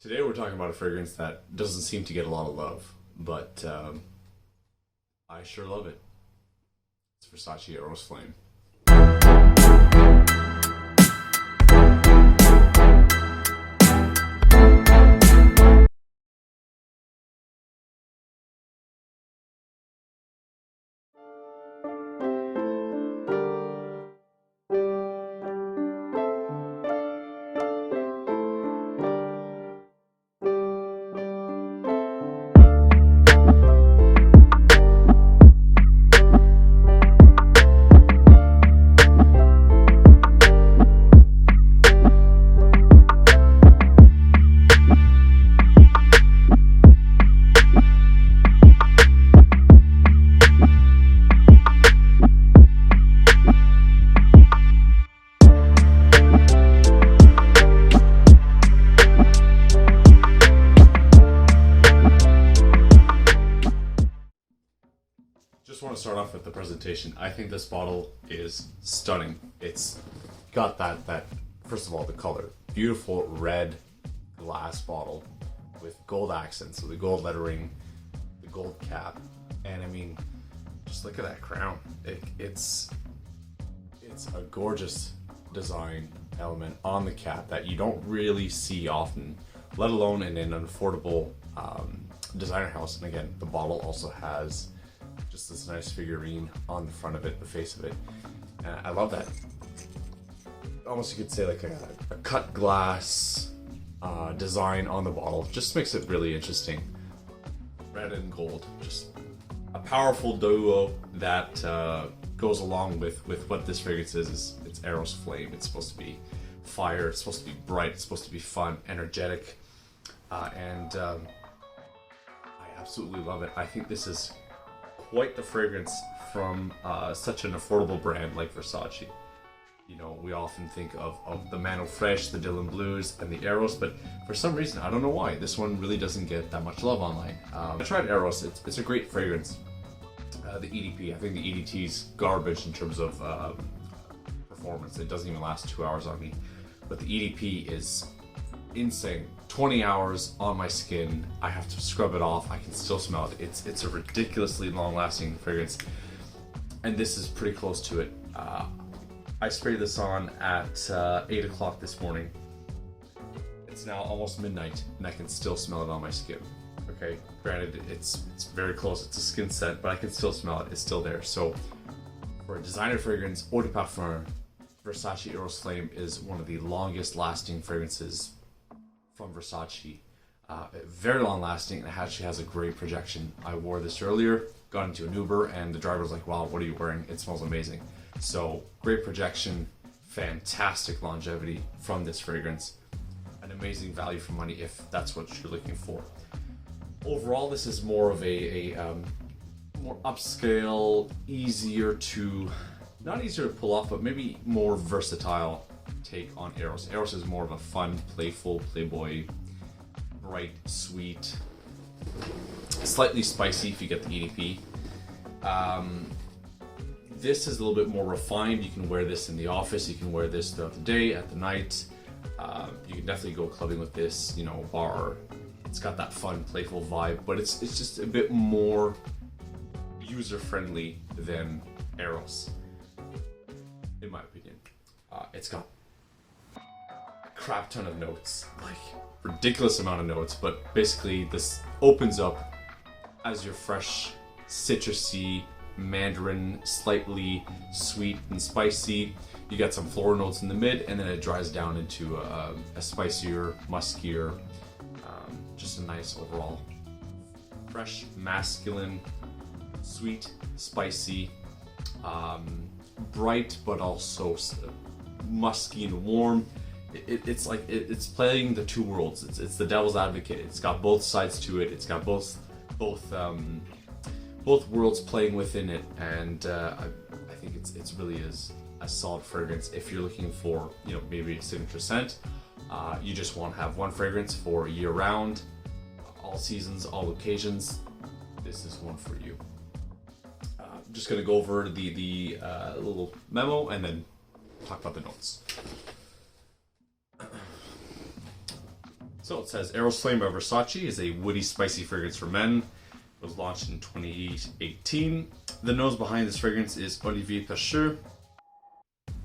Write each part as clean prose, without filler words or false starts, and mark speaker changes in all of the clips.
Speaker 1: Today we're talking about a fragrance that doesn't seem to get a lot of love, but I sure love it. It's Versace Eros Flame. Just want to start off with the presentation. I think this bottle is stunning. It's got that first of all, the color. Beautiful red glass bottle with gold accents, so the gold lettering, the gold cap, and I mean, just look at that crown. It's a gorgeous design element on the cap that you don't really see often, let alone in an affordable designer house. And again, the bottle also has just this nice figurine on the front of it, the face of it. And I love that. Almost you could say like a cut glass design on the bottle. Just makes it really interesting. Red and gold, just a powerful duo that goes along with what this fragrance is. It's Eros Flame. It's supposed to be fire. It's supposed to be bright. It's supposed to be fun, energetic, and I absolutely love it. I think this is quite the fragrance from such an affordable brand like Versace. You know, we often think of the Mano Fresh, the Dylan Blues, and the Eros, but for some reason, I don't know why, this one really doesn't get that much love online. I tried Eros. It's a great fragrance. The EDP, I think the EDT's garbage in terms of performance. It doesn't even last 2 hours on me, but the EDP is insane. 20 hours on my skin. I have to scrub it off. I can still smell it. It's a ridiculously long-lasting fragrance, and this is pretty close to it. I sprayed this on at 8 o'clock this morning. It's now almost midnight, and I can still smell it on my skin. Okay, granted, it's very close. It's a skin scent, but I can still smell it. It's still there. So, for a designer fragrance, Eau de Parfum, Versace Eros Flame is one of the longest-lasting fragrances from Versace. Very long lasting, and it actually has a great projection. I wore this earlier, got into an Uber, and the driver was like, wow, what are you wearing? It smells amazing. So great projection, fantastic longevity from this fragrance, an amazing value for money if that's what you're looking for. Overall, this is more of a more upscale, not easier to pull off, but maybe more versatile take on Eros. Eros is more of a fun, playful, playboy, bright, sweet, slightly spicy if you get the EDP. This is a little bit more refined. You can wear this in the office. You can wear this throughout the day, at the night. You can definitely go clubbing with this, you know, bar. It's got that fun, playful vibe, but it's just a bit more user-friendly than Eros, in my opinion. It's got crap ton of notes, like ridiculous amount of notes, but basically this opens up as your fresh, citrusy, mandarin, slightly sweet and spicy. You got some floral notes in the mid, and then it dries down into a spicier, muskier, just a nice overall fresh, masculine, sweet, spicy, bright, but also musky and warm. It's like it's playing the two worlds. It's the devil's advocate. It's got both sides to it. It's got both worlds playing within it, and I think it's really is a solid fragrance if you're looking for, you know, maybe a signature scent. You just want to have one fragrance for year round, all seasons, all occasions. This is one for you. I'm just gonna go over the little memo and then talk about the notes. So it says Eros Flame by Versace is a woody, spicy fragrance for men. It was launched in 2018. The nose behind this fragrance is Olivier Pêcheur.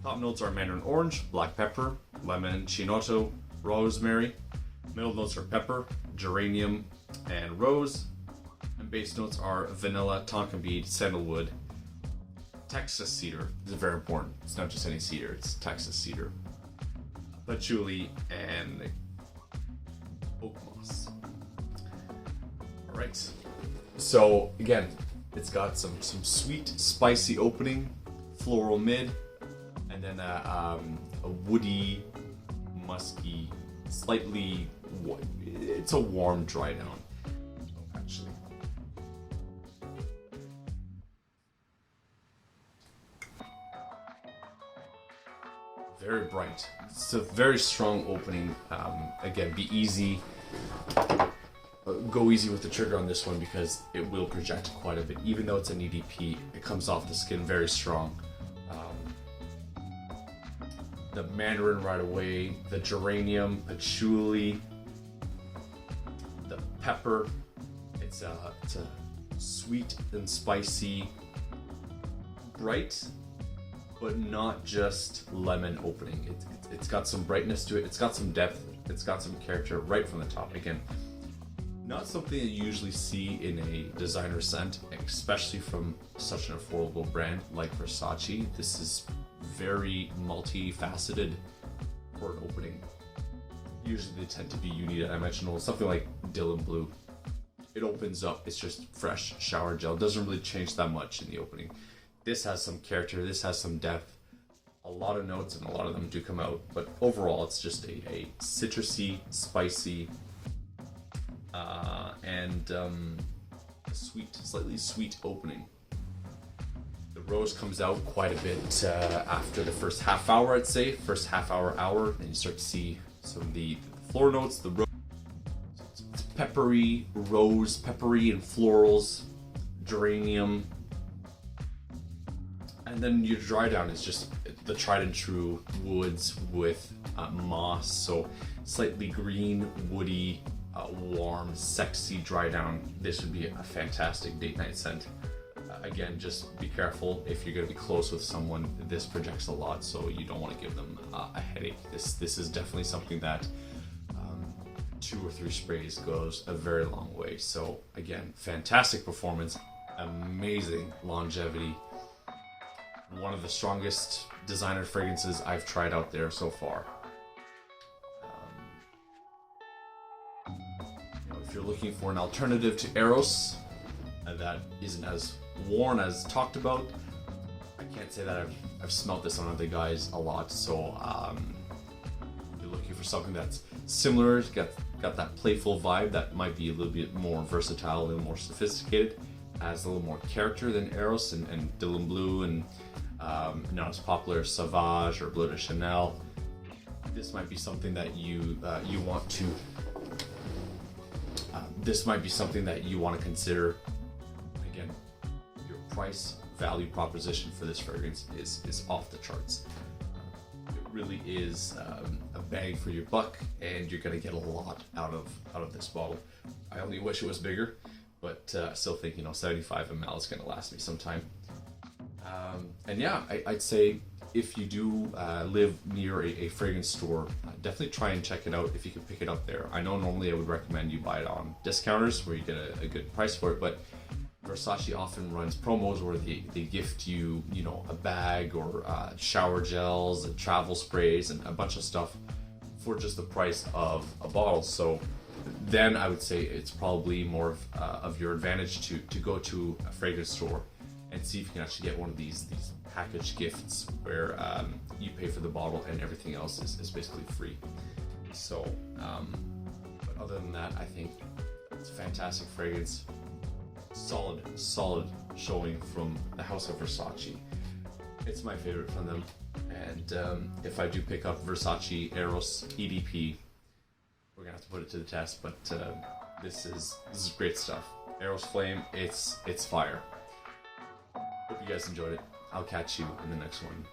Speaker 1: Top notes are mandarin orange, black pepper, lemon, chinotto, rosemary. Middle notes are pepper, geranium, and rose. And base notes are vanilla, tonka bead, sandalwood, Texas cedar. This is very important. It's not just any cedar, it's Texas cedar, patchouli, and oak moss. All right. So again, it's got some sweet, spicy opening, floral mid, and then a woody, musky, slightly. It's a warm dry down, actually. Very bright. It's a very strong opening. Again, be easy. Go easy with the trigger on this one because it will project quite a bit. Even though it's an EDP, it comes off the skin very strong. The mandarin right away, the geranium, patchouli, the pepper. It's a sweet and spicy, bright, but not just lemon opening. It's got some brightness to it. It's got some depth. It's got some character right from the top. Again, not something that you usually see in a designer scent, especially from such an affordable brand like Versace. This is very multifaceted for an opening. Usually they tend to be unidimensional. Something like Dylan Blue. It opens up, it's just fresh shower gel. It doesn't really change that much in the opening. This has some character, this has some depth. A lot of notes, and a lot of them do come out, but overall it's just a citrusy, spicy, and a sweet, slightly sweet opening. The rose comes out quite a bit after the first half hour, I'd say. First half hour, and you start to see some of the floral notes. The rose, it's peppery, rose, peppery and florals, geranium. And then your dry down is just the tried and true woods with moss. So slightly green, woody, warm, sexy dry down. This would be a fantastic date night scent. Again, just be careful if you're going to be close with someone. This projects a lot, so you don't want to give them a headache. This is definitely something that 2 or 3 sprays goes a very long way. So again, fantastic performance, amazing longevity. One of the strongest designer fragrances I've tried out there so far. If you're looking for an alternative to Eros that isn't as worn as talked about, I can't say that I've smelt this on other guys a lot. So if you're looking for something that's similar, got that playful vibe that might be a little bit more versatile, a little more sophisticated, has a little more character than Eros and Dylan Blue and not as popular as Sauvage or Bleu de Chanel. This might be something that you want to. This might be something that you want to consider. Again, your price value proposition for this fragrance is off the charts. It really is a bang for your buck, and you're going to get a lot out of this bottle. I only wish it was bigger, but I still think 75 ml is going to last me some time. And yeah, I'd say if you do live near a fragrance store, definitely try and check it out if you can pick it up there. I know normally I would recommend you buy it on discounters where you get a good price for it, but Versace often runs promos where they gift you, a bag or shower gels and travel sprays and a bunch of stuff for just the price of a bottle. So then I would say it's probably more of your advantage to go to a fragrance store and see if you can actually get one of these package gifts where you pay for the bottle and everything else is basically free. So, but other than that, I think it's a fantastic fragrance. Solid showing from the House of Versace. It's my favorite from them. And if I do pick up Versace Eros EDP, we're gonna have to put it to the test. But this is great stuff. Eros Flame, it's fire. Hope you guys enjoyed it. I'll catch you in the next one.